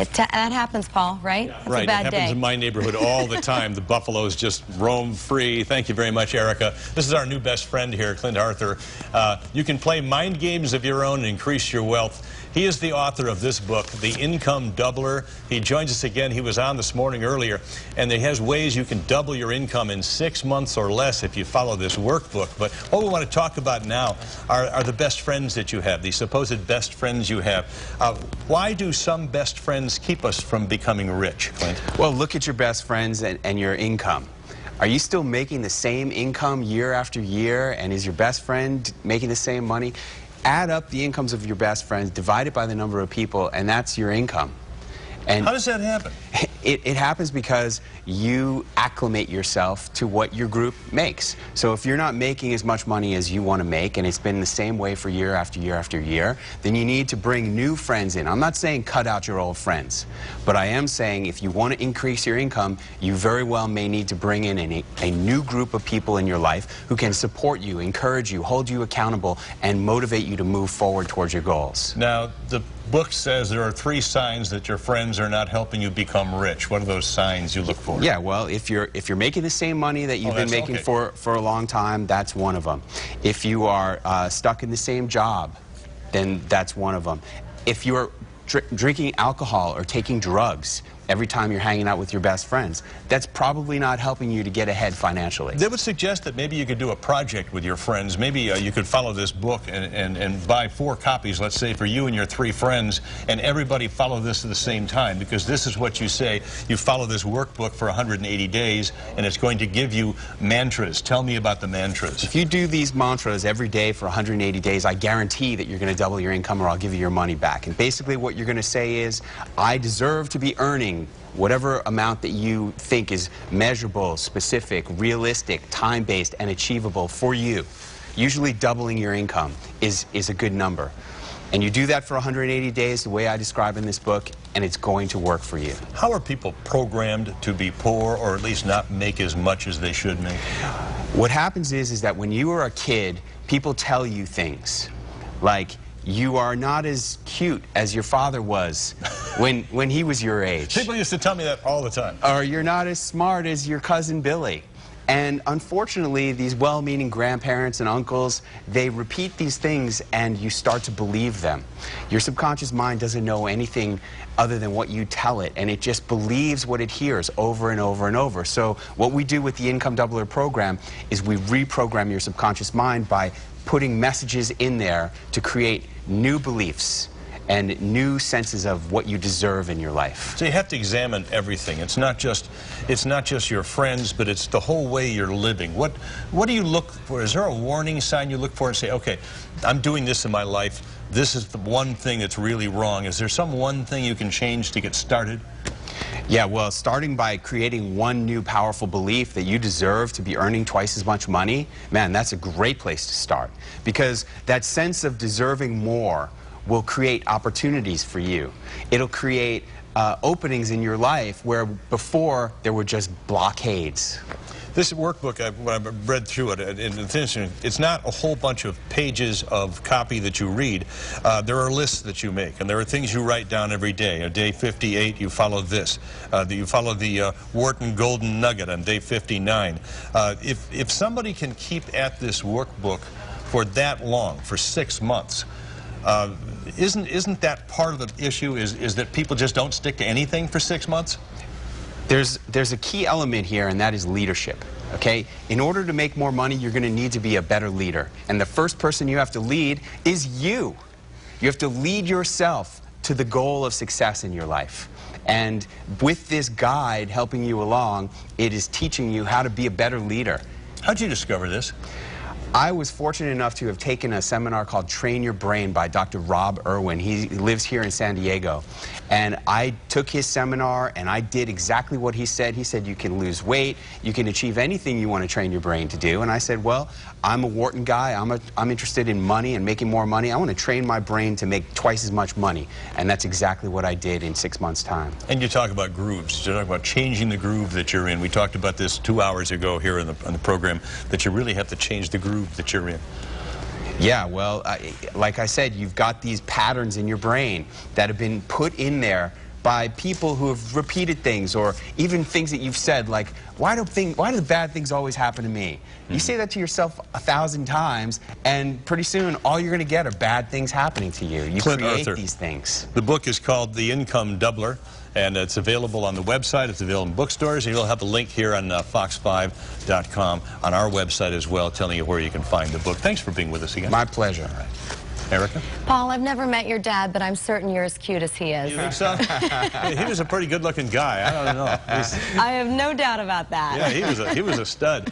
That happens, Paul, right? That's right, a bad it happens day. in my neighborhood all the time. The buffaloes just roam free. Thank you very much, Erica. This is our new best friend here, Clint Arthur. You can play mind games of your own and increase your wealth. He is the author of this book, The Income Doubler. He joins us again. He was on this morning earlier, and he has ways you can double your income in 6 months or less if you follow this workbook. But what we want to talk about now are the best friends that you have, the supposed best friends you have. Why do some best friends keep us from becoming rich, Clint? Well, look at your best friends and your income. Are you still making the same income year after year, and is your best friend making the same money? Add up the incomes of your best friends, divide it by the number of people, and that's your income. And how does that happen? It happens because you acclimate yourself to what your group makes. So if you're not making as much money as you want to make, and it's been the same way for year after year after year, then you need to bring new friends in. I'm not saying cut out your old friends, but I am saying if you want to increase your income, you very well may need to bring in a new group of people in your life who can support you, encourage you, hold you accountable, and motivate you to move forward towards your goals. Now, the book says there are 3 signs that your friends are not helping you become rich. What are those signs you look for? Yeah, well, if you're making the same money that you've been making for a long time, that's one of them. If you are stuck in the same job, then that's one of them. If you're drinking alcohol or taking drugs every time you're hanging out with your best friends, that's probably not helping you to get ahead financially. They would suggest that maybe you could do a project with your friends. Maybe you could follow this book and buy 4 copies, let's say, for you and your 3 friends, and everybody follow this at the same time, because this is what you say. You follow this workbook for 180 days, and it's going to give you mantras. Tell me about the mantras. If you do these mantras every day for 180 days, I guarantee that you're going to double your income, or I'll give you your money back. And basically what you're going to say is, I deserve to be earning whatever amount that you think is measurable, specific, realistic, time-based, and achievable for you. Usually doubling your income is a good number. And you do that for 180 days the way I describe in this book, and it's going to work for you. How are people programmed to be poor, or at least not make as much as they should make? What happens is that when you are a kid, people tell you things like, you are not as cute as your father was when he was your age. People used to tell me that all the time. Or you're not as smart as your cousin Billy. And unfortunately, these well-meaning grandparents and uncles, they repeat these things and you start to believe them. Your subconscious mind doesn't know anything other than what you tell it, and it just believes what it hears over and over and over. So what we do with the Income Doubler program is we reprogram your subconscious mind by putting messages in there to create new beliefs and new senses of what you deserve in your life. So you have to examine everything. It's not just your friends, but it's the whole way you're living. What do you look for? Is there a warning sign you look for and say, okay, I'm doing this in my life. This is the one thing that's really wrong. Is there some one thing you can change to get started? Yeah, well, starting by creating one new powerful belief that you deserve to be earning twice as much money, man, that's a great place to start. Because that sense of deserving more will create opportunities for you. It'll create openings in your life where before there were just blockades. This workbook, when I've read through it, it's not a whole bunch of pages of copy that you read. There are lists that you make, and there are things you write down every day. On day 58, you follow this. You follow the Wharton Golden Nugget on day 59. If somebody can keep at this workbook for that long, for 6 months, isn't that part of the issue, is that people just don't stick to anything for 6 months? There's a key element here, and that is leadership, okay? In order to make more money, you're going to need to be a better leader. And the first person you have to lead is you. You have to lead yourself to the goal of success in your life. And with this guide helping you along, it is teaching you how to be a better leader. How'd you discover this? I was fortunate enough to have taken a seminar called Train Your Brain by Dr. Rob Irwin. He lives here in San Diego. And I took his seminar and I did exactly what he said. He said you can lose weight, you can achieve anything you want to train your brain to do. And I said, well, I'm a Wharton guy, I'm interested in money and making more money. I want to train my brain to make twice as much money. And that's exactly what I did in 6 months' time. And you talk about grooves. You talk about changing the groove that you're in. We talked about this 2 hours ago here on the program, that you really have to change the groove that you're in. Yeah, well, like I said, you've got these patterns in your brain that have been put in there by people who have repeated things, or even things that you've said, like, why do the bad things always happen to me? You say that to yourself 1,000 times, and pretty soon all you're going to get are bad things happening to you. You Clint create Arthur. these things. The book is called The Income Doubler, and it's available on the website. It's available in bookstores, and you'll have a link here on fox5.com on our website as well, telling you where you can find the book. Thanks for being with us again. My pleasure. All right. Erica? Paul, I've never met your dad, but I'm certain you're as cute as he is. You think so? He was a pretty good-looking guy. I don't know. I have no doubt about that. Yeah, he was a stud.